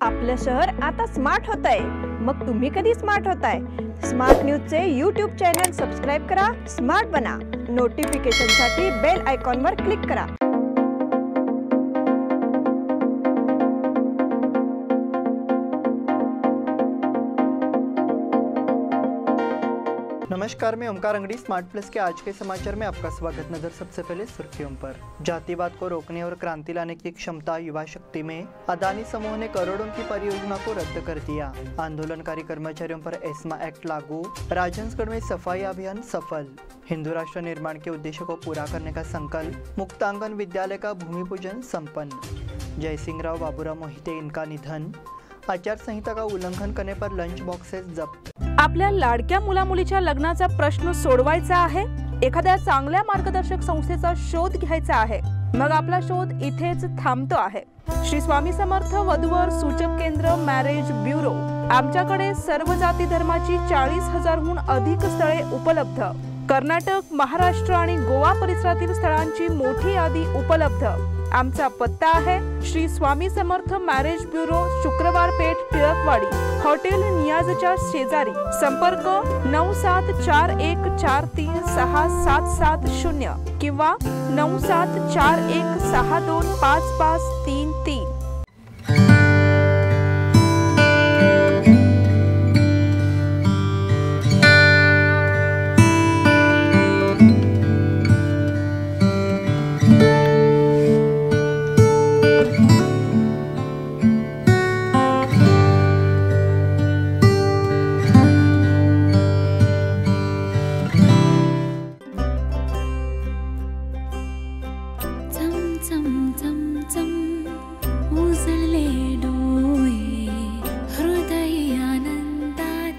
आपलं शहर आता स्मार्ट होत आहे। मग तुम्ही कधी स्मार्ट होताय? स्मार्ट न्यूजचे यूट्यूब चॅनल सबस्क्राइब करा, स्मार्ट बना। नोटिफिकेशनसाठी बेल आयकॉनवर क्लिक करा। नमस्कार, मैं ओमकार अंगड़ी। स्मार्ट प्लस के आज के समाचार में आपका स्वागत। नजर सबसे पहले सुर्खियों पर। जातिवाद को रोकने और क्रांति लाने की क्षमता युवा शक्ति में। अदानी समूह ने करोड़ों की परियोजना को रद्द कर दिया। आंदोलनकारी कर्मचारियों पर एस्मा एक्ट लागू। राजहंसगढ़ में सफाई अभियान सफल। हिंदू राष्ट्र निर्माण के उद्देश्य को पूरा करने का संकल्प। मुक्तांगन विद्यालय का भूमि पूजन संपन्न। जयसिंहराव बाबूराव मोहिते इनका निधन। आचार संहिता का उल्लंघन करने पर लंच बॉक्सेस जप्त। आपल्या लाडक्या मुलामुलीच्या लग्नाचा प्रश्न सोडवायचा आहे? एखाद्या चांगल्या मार्गदर्शक संस्थेचा शोध घ्यायचा आहे? मग आपला शोध इथेच थांबतो आहे। श्री स्वामी समर्थ वधूवर सूचक केंद्र मॅरेज ब्युरो। आमच्याकडे सर्व जाती धर्माची 40,000हून अधिक स्थळे उपलब्ध। कर्नाटक, महाराष्ट्र आणि गोवा परिसरातील स्थळांची मोठी यादी उपलब्ध। आमचा पत्ता आहे श्री स्वामी समर्थ मॅरेज ब्युरो, शुक्रवार पेठ, टिळकवाडी, हॉटेल नियाजच्या शेजारी। संपर्क 9741436770 किंवा 9741625533।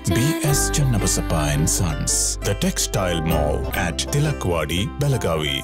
BS Channabasappa and Sons, the textile mall at Tilakwadi, Belagavi.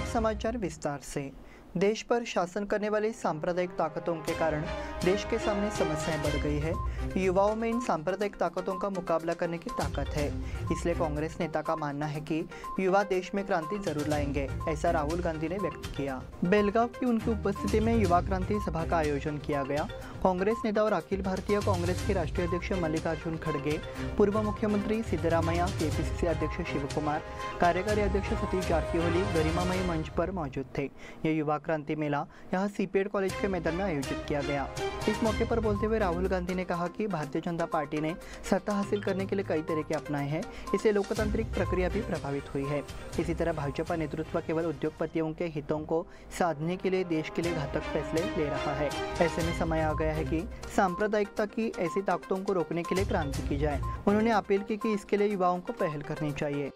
समाचार विस्तार से। देश पर शासन करने वाली सांप्रदायिक ताकतों के कारण देश के सामने समस्याएं बढ़ गई है। युवाओं में इन सांप्रदायिक ताकतों का मुकाबला करने की ताकत है, इसलिए कांग्रेस नेता का मानना है कि युवा देश में क्रांति जरूर लाएंगे, ऐसा राहुल गांधी ने व्यक्त किया। बेलगाव की उनकी उपस्थिति में युवा क्रांति सभा का आयोजन किया गया। कांग्रेस नेता और अखिल भारतीय कांग्रेस के राष्ट्रीय अध्यक्ष मल्लिकार्जुन खड़गे, पूर्व मुख्यमंत्री सिद्धरामैया, केपीसीसी अध्यक्ष शिवकुमार, कार्यकारी अध्यक्ष सतीश जारकिहोली गरिमामय मंच पर मौजूद थे। यह युवा क्रांति मेला यहां सीपेड कॉलेज के मैदान में आयोजित किया गया। इस मौके पर बोलते हुए राहुल गांधी ने कहा कि भारतीय जनता पार्टी ने सत्ता हासिल करने के लिए कई तरीके अपनाए हैं, इससे लोकतांत्रिक प्रक्रिया भी प्रभावित हुई है। इसी तरह भाजपा नेतृत्व केवल उद्योगपतियों के हितों को साधने के लिए देश के लिए घातक फैसले ले रहा है। ऐसे में समय आ गया है कि सांप्रदायिकता की ऐसी ताकतों को रोकने के लिए क्रांति की जाए। उन्होंने अपील की कि इसके लिए युवाओं को पहल करनी चाहिए।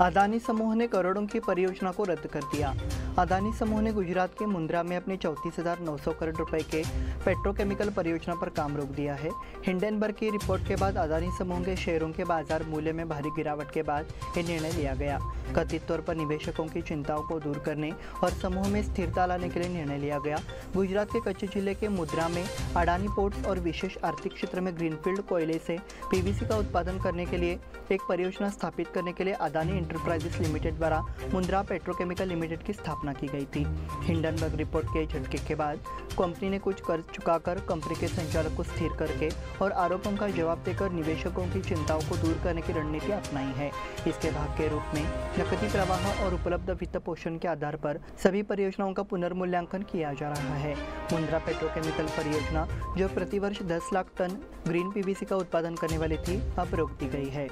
अदानी समूह ने करोड़ों की परियोजना को रद्द कर दिया। अदानी समूह ने गुजरात के मुंद्रा में अपनी 34,900 करोड़ रुपए के पेट्रोकेमिकल परियोजना पर काम रोक दिया है। हिंडनबर्ग की रिपोर्ट के बाद अदानी समूह के शेयरों के बाजार मूल्य में भारी गिरावट के बाद यह निर्णय लिया गया। कथित तौर पर निवेशकों की चिंताओं को दूर करने और समूह में स्थिरता लाने के लिए निर्णय लिया गया। गुजरात के कच्छ जिले के मुंद्रा में अडानी पोर्ट्स और विशेष आर्थिक क्षेत्र में ग्रीनफील्ड कोयले से पीवीसी का उत्पादन करने के लिए एक परियोजना स्थापित करने के लिए अदानी एंटरप्राइजेस लिमिटेड द्वारा मुंद्रा पेट्रोकेमिकल लिमिटेड की स्थापना की गई थी। हिंडनबर्ग रिपोर्ट के झटके के बाद कंपनी ने कुछ कर्ज चुकाकर कंपनी के संचालक को स्थिर करके और आरोपों का जवाब देकर निवेशकों की चिंताओं को दूर करने की रणनीति अपनाई है। इसके भाग के रूप में नकदी प्रवाह और उपलब्ध वित्त पोषण के आधार पर सभी परियोजनाओं का पुनर्मूल्यांकन किया जा रहा है। मुंद्रा पेट्रोकेमिकल परियोजना, जो प्रतिवर्ष 10 लाख टन ग्रीन पीवीसी का उत्पादन करने वाली थी, अब रोक दी गई है।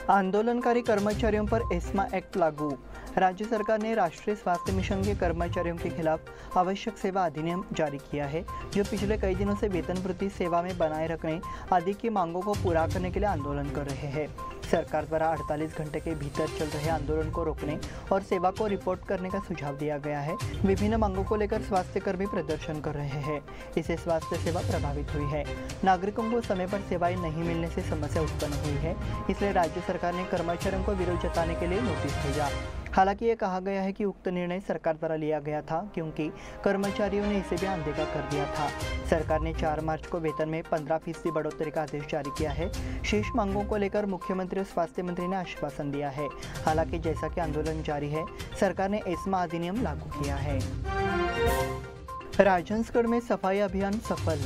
आंदोलनकारी कर्मचारियों पर एस्मा एक्ट लागू। राज्य सरकार ने राष्ट्रीय स्वास्थ्य मिशन के कर्मचारियों के खिलाफ आवश्यक सेवा अधिनियम जारी किया है, जो पिछले कई दिनों से वेतन वृद्धि, सेवा में बनाए रखने आदि की मांगों को पूरा करने के लिए आंदोलन कर रहे हैं। सरकार द्वारा 48 घंटे के भीतर चल रहे आंदोलन को रोकने और सेवा को रिपोर्ट करने का सुझाव दिया गया है। विभिन्न मांगों को लेकर स्वास्थ्य कर्मी प्रदर्शन कर रहे हैं। इससे स्वास्थ्य सेवा प्रभावित हुई है। नागरिकों को समय पर सेवाएं नहीं मिलने से समस्या उत्पन्न हुई है। इसलिए राज्य सरकार ने कर्मचारियों को विरोध जताने के लिए नोटिस भेजा। हालांकि ये कहा गया है कि उक्त निर्णय सरकार द्वारा लिया गया था, क्योंकि कर्मचारियों ने इसे भी अनदेखा कर दिया था। सरकार ने 4 मार्च को वेतन में 15% बढ़ोतरी का आदेश जारी किया है। शेष मांगों को लेकर मुख्यमंत्री और स्वास्थ्य मंत्री ने आश्वासन दिया है। हालांकि जैसा कि आंदोलन जारी है, सरकार ने एस्मा अधिनियम लागू किया है। राजहंसगढ़ में सफाई अभियान सफल।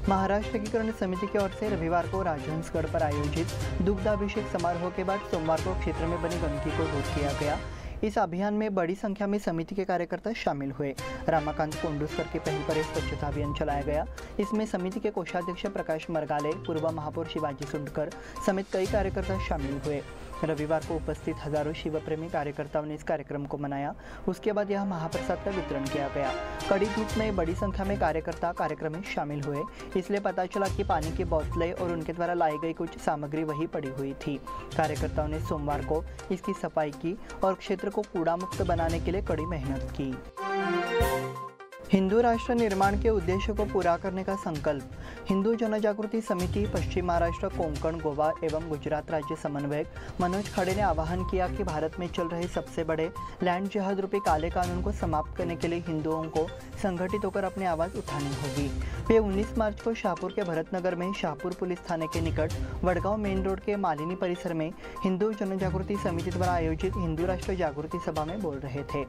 महाराष्ट्र एकीकरण समिति की ओर से रविवार को राजहंसगढ़ पर आयोजित दुग्धाभिषेक समारोह के बाद सोमवार को क्षेत्र में बनी गंदगी को दूर किया गया। इस अभियान में बड़ी संख्या में समिति के कार्यकर्ता शामिल हुए। रामाकांत कोंडूस्कर की पहल पर स्वच्छता अभियान चलाया गया। इसमें समिति के कोषाध्यक्ष प्रकाश मरगाले, पूर्व महापौर शिवाजी सुंडकर समेत कई कार्यकर्ता शामिल हुए। रविवार को उपस्थित हजारों शिवप्रेमी कार्यकर्ताओं ने इस कार्यक्रम को मनाया। उसके बाद यह महाप्रसाद का वितरण किया गया। कड़ी धूप में बड़ी संख्या में कार्यकर्ता कार्यक्रम में शामिल हुए, इसलिए पता चला कि पानी की बोतलें और उनके द्वारा लाई गई कुछ सामग्री वही पड़ी हुई थी। कार्यकर्ताओं ने सोमवार को इसकी सफाई की और क्षेत्र को कूड़ा मुक्त बनाने के लिए कड़ी मेहनत की। हिंदू राष्ट्र निर्माण के उद्देश्य को पूरा करने का संकल्प। हिंदू जनजागृति समिति, पश्चिम महाराष्ट्र, कोंकण, गोवा एवं गुजरात राज्य समन्वयक मनोज खड़े ने आह्वान किया कि भारत में चल रहे सबसे बड़े लैंड जिहाद रूपी काले कानून को समाप्त करने के लिए हिंदुओं को संगठित होकर अपनी आवाज़ उठानी होगी। वे 19 मार्च को शाहपुर के भरतनगर में शाहपुर पुलिस थाने के निकट वडगांव मेन रोड के मालिनी परिसर में हिंदू जनजागृति समिति द्वारा आयोजित हिंदू राष्ट्र जागृति सभा में बोल रहे थे।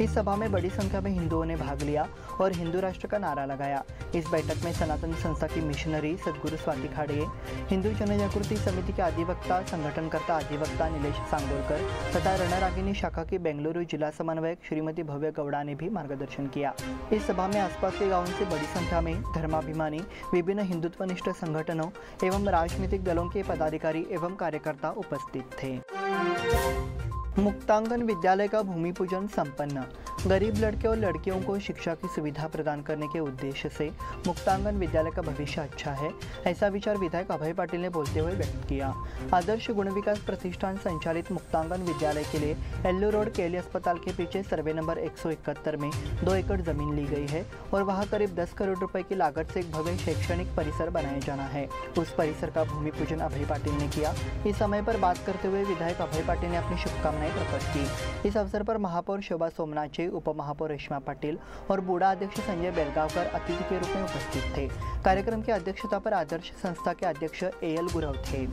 इस सभा में बड़ी संख्या में हिंदुओं ने भाग लिया और हिंदू राष्ट्र का नारा लगाया। इस बैठक में सनातन संस्था की मिशनरी सदगुरु स्वाति खाड़े, हिंदू जनजागृति समिति के अधिवक्ता, संगठनकर्ता अधिवक्ता नीलेश सांगोलकर तथा रणरागिनी शाखा की बेंगलुरु जिला समन्वयक श्रीमती भव्य गौड़ा ने भी मार्गदर्शन किया। इस सभा में आसपास के गांवों से बड़ी संख्या में धर्माभिमानी, विभिन्न हिंदुत्वनिष्ठ संगठनों एवं राजनीतिक दलों के पदाधिकारी एवं कार्यकर्ता उपस्थित थे। मुक्तांगन विद्यालय का भूमि पूजन संपन्न। गरीब लड़के और लड़कियों को शिक्षा की सुविधा प्रदान करने के उद्देश्य से मुक्तांगन विद्यालय का भविष्य अच्छा है, ऐसा विचार विधायक अभय पाटिल ने बोलते हुए व्यक्त किया। आदर्श गुण विकास प्रतिष्ठान संचालित मुक्तांगन विद्यालय के लिए एल्लू रोड केली अस्पताल के पीछे सर्वे नंबर 171 में 2 एकड़ जमीन ली गई है और वहां करीब 10 करोड़ रुपए की लागत से एक भव्य शैक्षणिक परिसर बनाया जाना है। उस परिसर का भूमि पूजन अभय पाटिल ने किया। इस समय पर बात करते हुए विधायक अभय पाटिल ने अपनी शुभकामनाएं प्रकट की। इस अवसर पर महापौर शोभा सोमनाचे, उप महापौर रेश्मा पाटिल और बूढ़ा अध्यक्ष संजय बेलगावकर अतिथि के रूप में उपस्थित थे। कार्यक्रम की अध्यक्षता पर आदर्श संस्था के अध्यक्ष AL गुरव थे।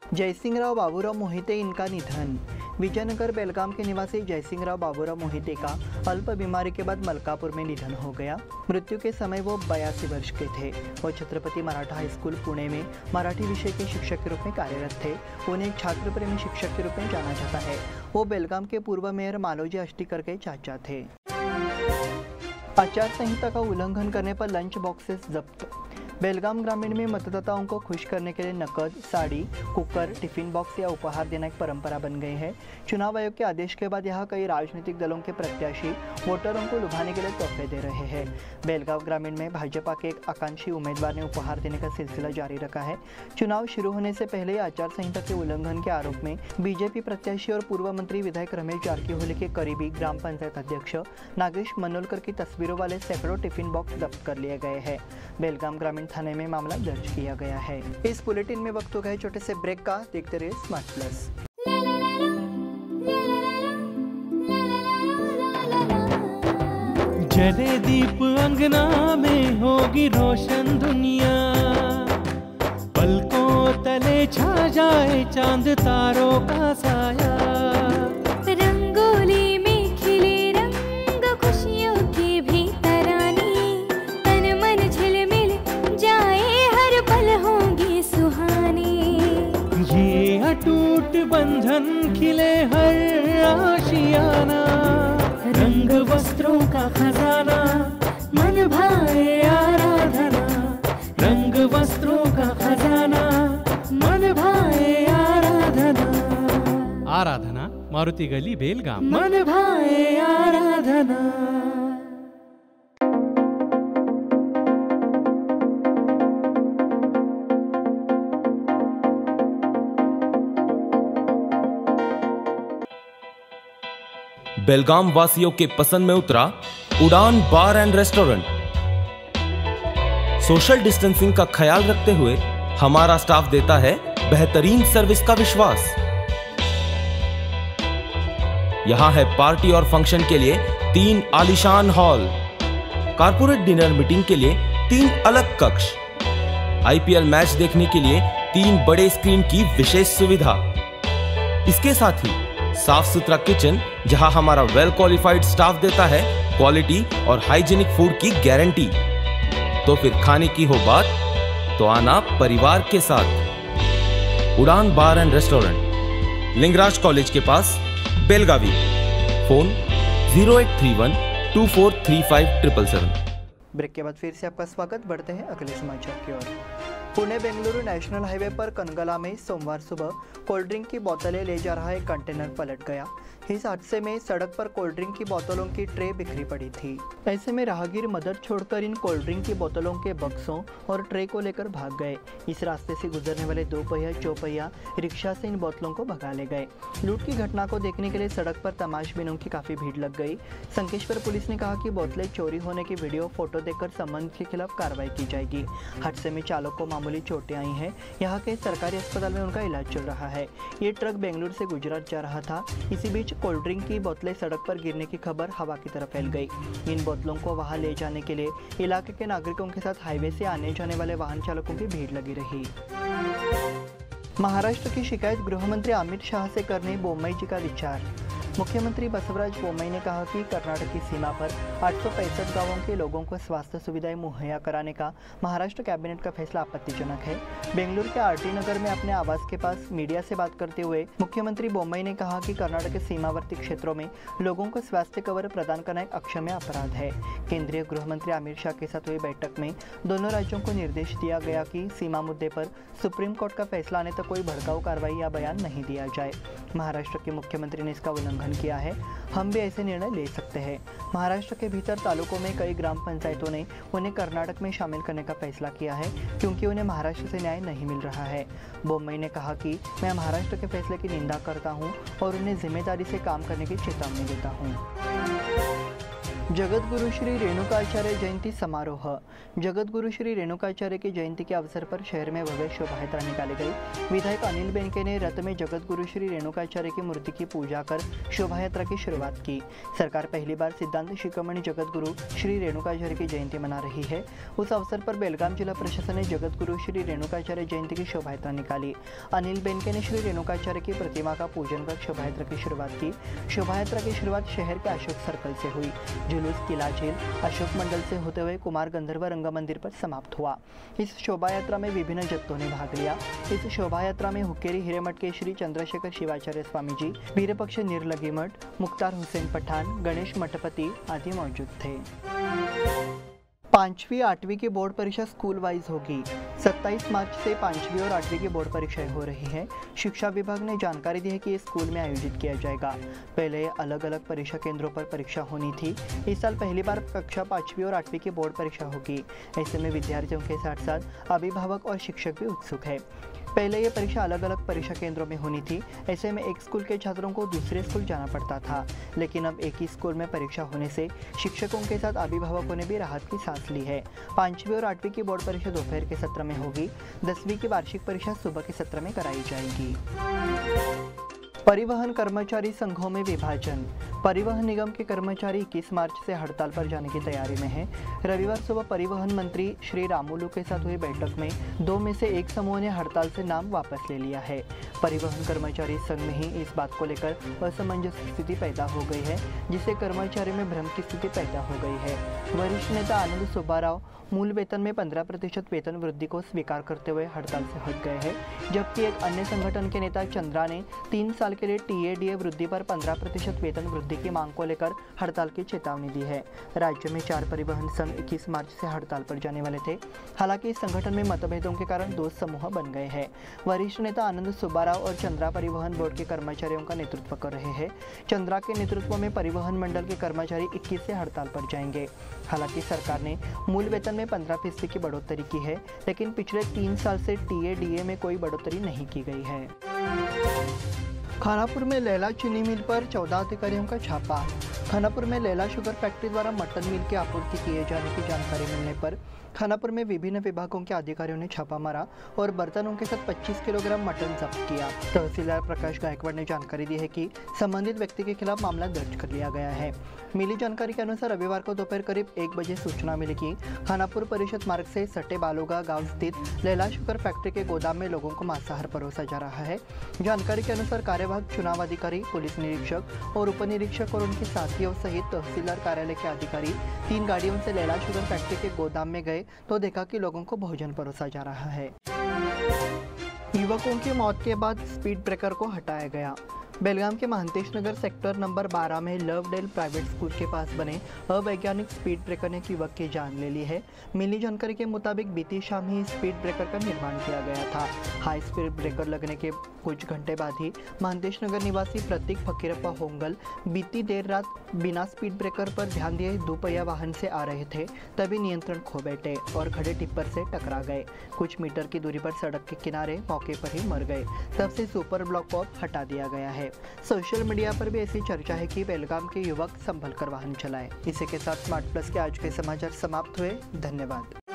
जयसिंहराव बाबूराव मोहिते, इनका निधन। विजयनगर बेलगाम के निवासी जयसिंहराव बाबूराव मोहिते का अल्प बीमारी के बाद मलकापुर में निधन हो गया। मृत्यु के समय वो 82 वर्ष के थे। वो छत्रपति मराठा हाई स्कूल पुणे में मराठी विषय के शिक्षक के रूप में कार्यरत थे। उन्हें एक छात्र प्रेमी शिक्षक के रूप में जाना जाता है। वो बेलगाम के पूर्व मेयर मालोजी अष्टीकर के चाचा थे। आचार संहिता का उल्लंघन करने पर लंच बॉक्सेस जब्त। बेलगाम ग्रामीण में मतदाताओं को खुश करने के लिए नकद, साड़ी, कुकर, टिफिन बॉक्स या उपहार देना एक परंपरा बन गई है। चुनाव आयोग के आदेश के बाद यहाँ कई राजनीतिक दलों के प्रत्याशी वोटरों को लुभाने के लिए तोहफे दे रहे हैं। बेलगाम ग्रामीण में भाजपा के एक आकांक्षी उम्मीदवार ने उपहार देने का सिलसिला जारी रखा है। चुनाव शुरू होने से पहले आचार संहिता के उल्लंघन के आरोप में बीजेपी प्रत्याशी और पूर्व मंत्री विधायक रमेश जारकीहोली के करीबी ग्राम पंचायत अध्यक्ष नागेश मनोलकर की तस्वीरों वाले सैकड़ों टिफिन बॉक्स जब्त कर लिए गए हैं। बेलगाम ग्रामीण थाने में मामला दर्ज किया गया है। इस बुलेटिन में वक्त हो गए छोटे से ब्रेक का। देखते रहिए स्मार्ट प्लस। जले दीप अंगना में होगी रोशन दुनिया, पलकों तले छा जाए चांद तारों का साया। रंगोली में खिले रंग खुशियों की भी तरानी, तन मन झिलमिल जाए हर पल होंगी सुहानी। ये अटूट बंधन खिले हर आशियाना, रंग वस्त्रों का खजाना मन भाए आराधना। रंग वस्त्रों का खजाना मन भाए आराधना। मारुति गली बेलगाम। मन भाए आराधना। बेलगाम वासियों के पसंद में उतरा उड़ान बार एंड रेस्टोरेंट। सोशल डिस्टेंसिंग का ख्याल रखते हुए हमारा स्टाफ देता है बेहतरीन सर्विस का विश्वास। यहां है पार्टी और फंक्शन के लिए 3 आलीशान हॉल, कारपोरेट डिनर मीटिंग के लिए 3 अलग कक्ष, आईपीएल मैच देखने के लिए 3 बड़े स्क्रीन की विशेष सुविधा। इसके साथ ही साफ सुथरा किचन जहां हमारा वेल क्वालिफाइड स्टाफ देता है क्वालिटी और हाइजीनिक फूड की गारंटी। तो फिर खाने की हो बात तो आना परिवार के साथ। उड़ान बार एंड रेस्टोरेंट, लिंगराज कॉलेज के पास, बेलगावी। फोन 0831 2435 777। ब्रेक के बाद फिर से आपका स्वागत। बढ़ते हैं अगले समाचार की ओर। पुणे बेंगलुरु नेशनल हाईवे पर कनगला में सोमवार सुबह कोल्ड ड्रिंक की बोतलें ले जा रहा एक कंटेनर पलट गया। इस हादसे में सड़क पर कोल्ड ड्रिंक की बोतलों की ट्रे बिखरी पड़ी थी। ऐसे में राहगीर मदद छोड़कर इन कोल्ड ड्रिंक की बोतलों के बक्सों और ट्रे को लेकर भाग गए। इस रास्ते से गुजरने वाले 2 पहिया चौपहिया रिक्शा से इन बोतलों को भगा ले गए। लूट की घटना को देखने के लिए सड़क पर तमाशबीनों की काफी भीड़ लग गई। संकेश्वर पुलिस ने कहा कि बोतलें चोरी होने की वीडियो फोटो देखकर संबंधित के खिलाफ कार्रवाई की जाएगी। हादसे में चालक को मामूली चोटें आई हैं। यहाँ के सरकारी अस्पताल में उनका इलाज चल रहा है। ये ट्रक बेंगलुरु से गुजरात जा रहा था। इसी बीच कोल्ड ड्रिंक की बोतलें सड़क पर गिरने की खबर हवा की तरफ फैल गई। इन बोतलों को वहां ले जाने के लिए इलाके के नागरिकों के साथ हाईवे से आने जाने वाले वाहन चालकों की भीड़ लगी रही। महाराष्ट्र की शिकायत गृह मंत्री अमित शाह से करने बोम्मई जी का विचार। मुख्यमंत्री बसवराज बोम्मई ने कहा कि कर्नाटक की सीमा पर 865 गांवों के लोगों को स्वास्थ्य सुविधाएं मुहैया कराने का महाराष्ट्र कैबिनेट का फैसला आपत्तिजनक है। बेंगलुरु के आरटी नगर में अपने आवास के पास मीडिया से बात करते हुए मुख्यमंत्री बोम्मई ने कहा कि कर्नाटक के सीमावर्ती क्षेत्रों में लोगों को स्वास्थ्य कवर प्रदान करना एक अक्षम्य अपराध है। केंद्रीय गृह मंत्री अमित शाह के साथ हुई बैठक में दोनों राज्यों को निर्देश दिया गया कि सीमा मुद्दे पर सुप्रीम कोर्ट का फैसला आने तक कोई भड़काऊ कार्रवाई या बयान नहीं दिया जाए। महाराष्ट्र के मुख्यमंत्री ने इसका उल्लंघन किया है। हम भी ऐसे निर्णय ले सकते हैं। महाराष्ट्र के भीतर तालुकों में कई ग्राम पंचायतों ने उन्हें कर्नाटक में शामिल करने का फैसला किया है क्योंकि उन्हें महाराष्ट्र से न्याय नहीं मिल रहा है। बोम्मई ने कहा कि मैं महाराष्ट्र के फैसले की निंदा करता हूं और उन्हें जिम्मेदारी से काम करने की चेतावनी देता हूं। जगतगुरु श्री रेणुकाचार्य जयंती समारोह। जगतगुरु श्री रेणुकाचार्य की जयंती के अवसर पर शहर में भव्य शोभा यात्रा निकाली गई। विधायक अनिल बेनके ने रथ में जगतगुरु श्री रेणुकाचार्य की मूर्ति की पूजा कर शोभा यात्रा की शुरुआत की। सरकार पहली बार सिद्धांत शिरोमणि जगतगुरु श्री रेणुकाचार्य की जयंती मना रही है। उस अवसर पर बेलगाम जिला प्रशासन ने जगतगुरु श्री रेणुकाचार्य जयंती की शोभा यात्रा निकाली। अनिल बेनके ने श्री रेणुकाचार्य की प्रतिमा का पूजन कर शोभा यात्रा की शुरुआत की। शोभा यात्रा की शुरुआत शहर के अशोक सर्कल से हुई। जुलूस किला झील अशोक मंडल से होते हुए कुमार गंधर्व रंग मंदिर पर समाप्त हुआ। इस शोभा यात्रा में विभिन्न जत्थों ने भाग लिया। इस शोभा यात्रा में हुक्केरी हिरेमठ के श्री चंद्रशेखर शिवाचार्य स्वामी जी, वीरपक्ष निर्लगी मठ, मुख्तार हुसैन पठान, गणेश मठपति आदि मौजूद थे। 5वीं 8वीं की बोर्ड परीक्षा स्कूल वाइज होगी। 27 मार्च से 5वीं और 8वीं की बोर्ड परीक्षाएं हो रही हैं। शिक्षा विभाग ने जानकारी दी है कि ये स्कूल में आयोजित किया जाएगा। पहले अलग अलग परीक्षा केंद्रों पर परीक्षा होनी थी। इस साल पहली बार कक्षा 5वीं और 8वीं की बोर्ड परीक्षा होगी। ऐसे में विद्यार्थियों के साथ साथ अभिभावक और शिक्षक भी उत्सुक है। पहले ये परीक्षा अलग अलग परीक्षा केंद्रों में होनी थी। ऐसे में एक स्कूल के छात्रों को दूसरे स्कूल जाना पड़ता था, लेकिन अब एक ही स्कूल में परीक्षा होने से शिक्षकों के साथ अभिभावकों ने भी राहत की सांस ली है। 5वीं और 8वीं की बोर्ड परीक्षा दोपहर के सत्र में होगी। 10वीं की वार्षिक परीक्षा सुबह के सत्र में कराई जाएगी। परिवहन कर्मचारी संघों में विभाजन। परिवहन निगम के कर्मचारी 21 मार्च से हड़ताल पर जाने की तैयारी में हैं। रविवार सुबह परिवहन मंत्री श्री रामुलु के साथ हुई बैठक में 2 में से एक समूह ने हड़ताल से नाम वापस ले लिया है। परिवहन कर्मचारी संघ में ही इस बात को लेकर असमंजस स्थिति पैदा हो गई है, जिससे कर्मचारी में भ्रम की स्थिति पैदा हो गई है। वरिष्ठ नेता आनंद सुब्बाराव मूल वेतन में 15% वेतन वृद्धि को स्वीकार करते हुए हड़ताल से हट गए हैं, जबकि एक अन्य संगठन के नेता चंद्रा ने 3 साल के लिए TADA वृद्धि पर 15% वेतन वृद्धि वृद्धि की मांग को लेकर हड़ताल की चेतावनी दी है। राज्य में 4 परिवहन संघ 21 मार्च से हड़ताल पर जाने वाले थे। हालांकि इस संगठन में मतभेदों के कारण 2 समूह बन गए हैं। वरिष्ठ नेता आनंद सुब्बाराव और चंद्रा परिवहन बोर्ड के कर्मचारियों का नेतृत्व कर रहे हैं। चंद्रा के नेतृत्व में परिवहन मंडल के कर्मचारी 21 से हड़ताल पर जाएंगे। हालांकि सरकार ने मूल वेतन में 15% की बढ़ोतरी की है, लेकिन पिछले 3 साल से टीए-डीए में कोई बढ़ोतरी नहीं की गई है। खानापुर में लैला चीनी मिल पर 14 अधिकारियों का छापा। खानापुर में लैला शुगर फैक्ट्री द्वारा मटन मिल की आपूर्ति किए जाने की जानकारी मिलने पर खानापुर में विभिन्न विभागों के अधिकारियों ने छापा मारा और बर्तनों के साथ 25 किलोग्राम मटन जब्त किया। तहसीलदार प्रकाश गायकवाड़ ने जानकारी दी है कि संबंधित व्यक्ति के खिलाफ मामला दर्ज कर लिया गया है। मिली जानकारी के अनुसार रविवार को दोपहर करीब 1 बजे सूचना मिली कि खानापुर परिषद मार्ग से सटे बालूगा गांव स्थित लैला शुगर फैक्ट्री के गोदाम में लोगों को मांसाहार परोसा जा रहा है। जानकारी के अनुसार कार्यवाहक चुनाव अधिकारी, पुलिस निरीक्षक और उप निरीक्षक और उनके साथियों सहित तहसीलदार कार्यालय के अधिकारी 3 गाड़ियों से लैला शुगर फैक्ट्री के गोदाम में गए तो देखा कि लोगों को भोजन परोसा जा रहा है। युवकों की मौत के बाद स्पीड ब्रेकर को हटाया गया। बेलगाम के महंतेश नगर सेक्टर नंबर 12 में लवडेल प्राइवेट स्कूल के पास बने अवैज्ञानिक स्पीड ब्रेकर ने एक युवक की जान ले ली है। मिली जानकारी के मुताबिक बीती शाम ही स्पीड ब्रेकर का निर्माण किया गया था। हाई स्पीड ब्रेकर लगने के कुछ घंटे बाद ही महंतेश नगर निवासी प्रतीक फकीरप्पा होंगल बीती देर रात बिना स्पीड ब्रेकर पर ध्यान दिए दोपहिया वाहन से आ रहे थे, तभी नियंत्रण खो बैठे और खड़े टिप्पर से टकरा गए। कुछ मीटर की दूरी पर सड़क के किनारे मौके पर ही मर गए। तब से सुपर ब्लॉक को हटा दिया गया है। सोशल मीडिया पर भी ऐसी चर्चा है कि बेलगाम के युवक संभल कर वाहन चलाए। इसी के साथ स्मार्ट प्लस के आज के समाचार समाप्त हुए। धन्यवाद।